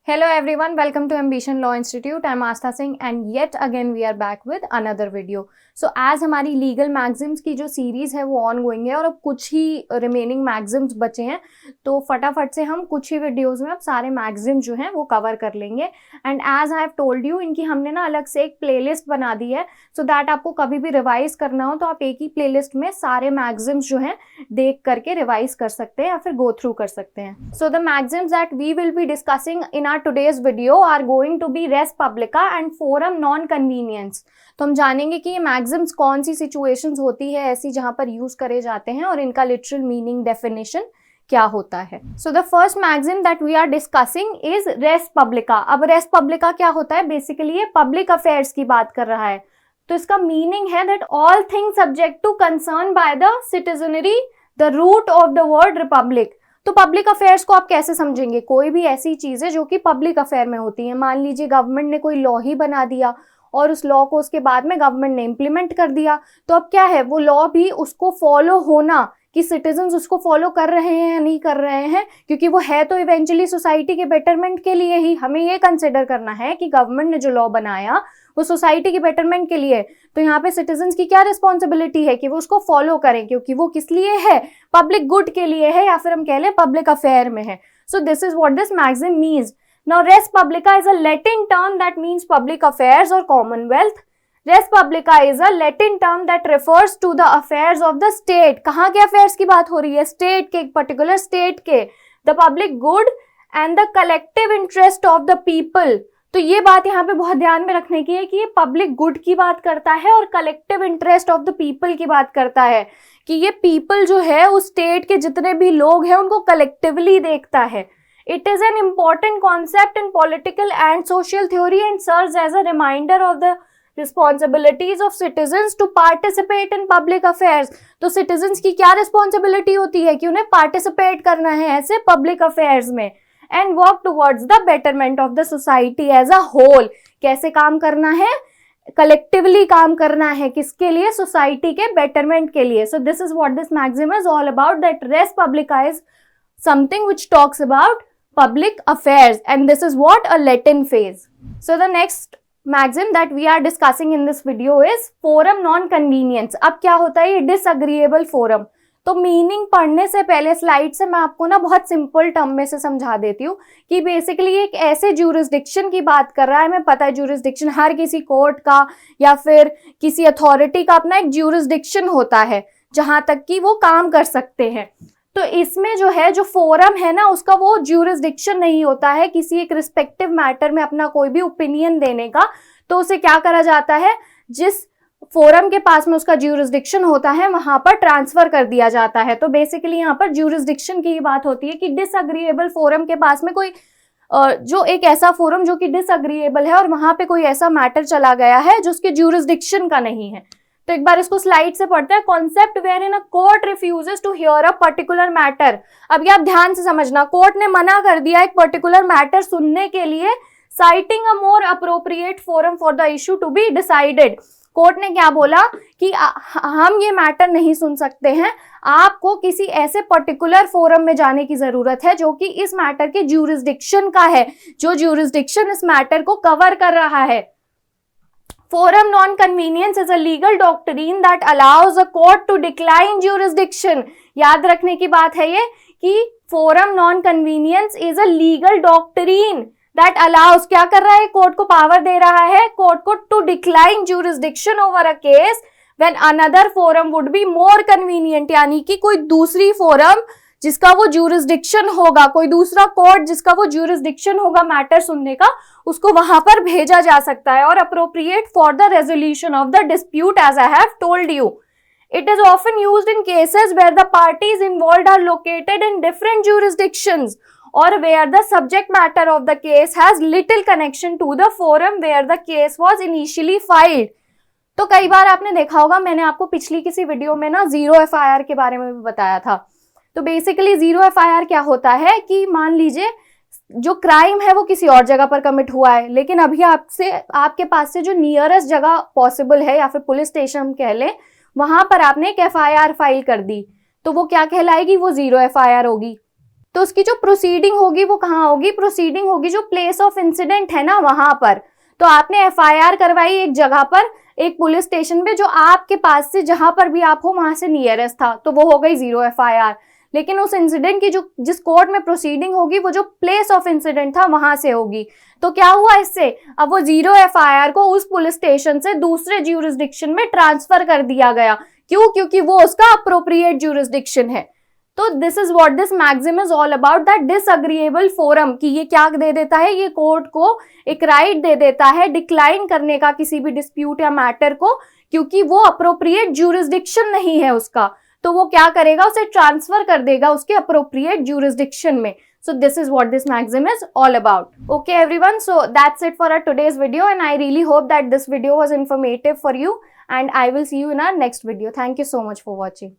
Hello everyone, welcome to Ambition Law Institute. I am Astha Singh and yet again we are back with another video. So as हमारी legal maxims की जो series है वो on going है और अब कुछ ही रिमेनिंग मैगजिम्स बचे हैं, तो फटाफट से हम कुछ ही वीडियोस में अब सारे मैगजिम्स जो हैं वो कवर कर लेंगे. And as I have told you, इनकी हमने ना अलग से एक प्लेलिस्ट बना दी है सो दैट आपको कभी भी रिवाइज करना हो तो आप एक ही प्लेलिस्ट में सारे मैगजिम्स जो हैं देख करके रिवाइज कर सकते हैं या फिर गो थ्रू कर सकते हैं. So the maxims that we will be discussing in our today's video are going to be res publica and forum non convenience. तो हम जानेंगे कि ये मैगजिम्स कौन सी सिचुएशंस होती है ऐसी जहां पर यूज करे जाते हैं और इनका लिटरल मीनिंग डेफिनेशन क्या होता है. So the first maxim that we are discussing is res publica. अब रेस पब्लिका क्या होता है? बेसिकली ये पब्लिक अफेयर्स की बात कर रहा है. तो इसका मीनिंग है that all things subject to concern by the citizenry, the root of the word republic. तो पब्लिक अफेयर्स को आप कैसे समझेंगे? कोई भी ऐसी चीजें जो कि पब्लिक अफेयर में होती हैं. मान लीजिए गवर्नमेंट ने कोई लॉ ही बना दिया और उस लॉ को उसके बाद में गवर्नमेंट ने इम्प्लीमेंट कर दिया, तो अब क्या है, वो लॉ भी उसको फॉलो होना कि सिटीजन्स उसको फॉलो कर रहे हैं या नहीं कर रहे हैं, क्योंकि वो है तो इवेंचुअली सोसाइटी के बेटरमेंट के लिए ही. हमें ये कंसिडर करना है कि गवर्नमेंट ने जो लॉ बनाया वो सोसाइटी के बेटरमेंट के लिए, तो यहाँ पे सिटीजन्स की क्या रिस्पॉन्सिबिलिटी है कि वो उसको फॉलो करें, क्योंकि वो किस लिए है, पब्लिक गुड के लिए है या फिर हम कह लें पब्लिक अफेयर में है. So this is what this maxim means. Now res publica is a Latin term that means public affairs और commonwealth. Res publica is a Latin term that refers to the affairs of the state. कहाँ के affairs की बात हो रही है? State के, एक पर्टिकुलर स्टेट के. The public good and the collective interest of the people. तो ये बात यहाँ पे बहुत ध्यान में रखने की है कि ये पब्लिक गुड की बात करता है और collective interest of the people की बात करता है, कि ये पीपल जो है उस स्टेट के जितने भी लोग हैं उनको कलेक्टिवली देखता है. It is an important concept in political and social theory and serves as a reminder of the responsibilities of citizens to participate in public affairs. तो citizens की क्या responsibility होती है कि उन्हें participate करना है ऐसे public affairs में and work towards the betterment of the society as a whole. कैसे काम करना है? collectively काम करना है. किसके लिए? society के betterment के लिए. So this is what this maxim is all about, that res publica is something which talks about public affairs and this is what a Latin phrase. So the next maxim that we are discussing in this video is forum non conveniens. अब क्या होता है ये डिसअग्रीएबल forum? तो meaning पढ़ने से पहले slide से मैं आपको ना बहुत सिंपल टर्म में से समझा देती हूँ कि बेसिकली एक ऐसे ज्यूरिसडिक्शन की बात कर रहा है. हमें पता है ज्यूरिसडिक्शन हर किसी कोर्ट का या फिर किसी अथॉरिटी का अपना एक ज्यूरिसडिक्शन होता है जहां तक कि वो काम कर सकते हैं. तो इसमें जो है, जो फोरम है ना, उसका वो ज्यूरिसडिक्शन नहीं होता है किसी एक रिस्पेक्टिव मैटर में अपना कोई भी ओपिनियन देने का. तो उसे क्या करा जाता है, जिस फोरम के पास में उसका ज्यूरिसडिक्शन होता है वहां पर ट्रांसफर कर दिया जाता है. तो बेसिकली यहाँ पर ज्यूरिसडिक्शन की बात होती है कि डिसअग्रीएबल फोरम के पास में कोई जो एक ऐसा फोरम जो कि डिसअग्रीएबल है और वहां पे कोई ऐसा मैटर चला गया है जो उसके ज्यूरिसडिक्शन का नहीं है. तो एक बार इसको स्लाइड से पढ़ते हैं. Concept wherein a court refuses to hear a particular matter. अब ये आप ध्यान से समझना, कोर्ट ने मना कर दिया एक पर्टिकुलर मैटर सुनने के लिए, citing a more appropriate forum for the issue to be decided. Court ने क्या बोला कि हम ये मैटर नहीं सुन सकते हैं, आपको किसी ऐसे पर्टिकुलर फोरम में जाने की जरूरत है जो कि इस मैटर के ज्यूरिसडिक्शन का है, जो ज्यूरिसडिक्शन इस मैटर को कवर कर रहा है. Forum non-convenience is a legal doctrine that allows a court to decline jurisdiction. याद रखने की बात है ये कि forum non-convenience is a legal doctrine that allows, क्या कर रहा है, कोर्ट को पावर दे रहा है, कोर्ट को to decline jurisdiction over a case when another forum would be more convenient. यानी कि कोई दूसरी फोरम जिसका वो ज्यूरिसडिक्शन होगा, कोई दूसरा कोर्ट जिसका वो ज्यूरिसडिक्शन होगा मैटर सुनने का, उसको वहां पर भेजा जा सकता है और appropriate for the resolution of the dispute as I have told you. It is often used in cases where the parties involved are located in different jurisdictions और where the subject matter of the case has little connection to the forum where the case was initially filed. तो कई बार आपने देखा होगा, मैंने आपको पिछली किसी वीडियो में ना जीरो एफआईआर के बारे में भी बताया था. तो बेसिकली जीरो एफआईआर क्या होता है कि मान लीजिए जो क्राइम है वो किसी और जगह पर कमिट हुआ है, लेकिन अभी आपके पास से जो नियरेस्ट जगह पॉसिबल है या फिर पुलिस स्टेशन हम कह लें, वहां पर आपने एक एफआईआर फाइल कर दी. तो वो क्या कहलाएगी, वो जीरो एफआईआर होगी। तो उसकी जो प्रोसीडिंग होगी वो कहाँ होगी, प्रोसीडिंग होगी जो प्लेस ऑफ इंसिडेंट है ना वहां पर। तो आपने एफआईआर करवाई एक जगह पर, एक पुलिस स्टेशन पे जो आपके पास से, जहां पर भी आप हो वहां से नियरेस्ट था, तो वो हो गई जीरो एफआईआर। लेकिन उस इंसिडेंट की जो जिस कोर्ट में प्रोसीडिंग होगी वो जो प्लेस ऑफ इंसिडेंट था वहां से होगी। तो क्या हुआ इससे, अब वो जीरो एफआईआर को उस पुलिस स्टेशन से दूसरे ज्यूरिसडिक्शन में ट्रांसफर कर दिया गया। क्यों, क्योंकि वो उसका अप्रोप्रिएट ज्यूरिसडिक्शन है। तो this is what this maxim is all about, that disagreeable forum, कि ये क्या दे देता है, ये कोर्ट को एक राइट दे देता है डिक्लाइन करने का किसी भी डिस्प्यूट या मैटर को, क्योंकि वो अप्रोप्रिएट ज्यूरिसडिक्शन नहीं है उसका। तो वो क्या करेगा, उसे ट्रांसफर कर देगा उसके अप्रोप्रिएट ज्यूरिसडिक्शन में। So this is what this maxim is all about. Okay everyone, so that's it for our today's video, and I really hope that this video was informative for you, and I will see you in our next video. Thank you so much for watching.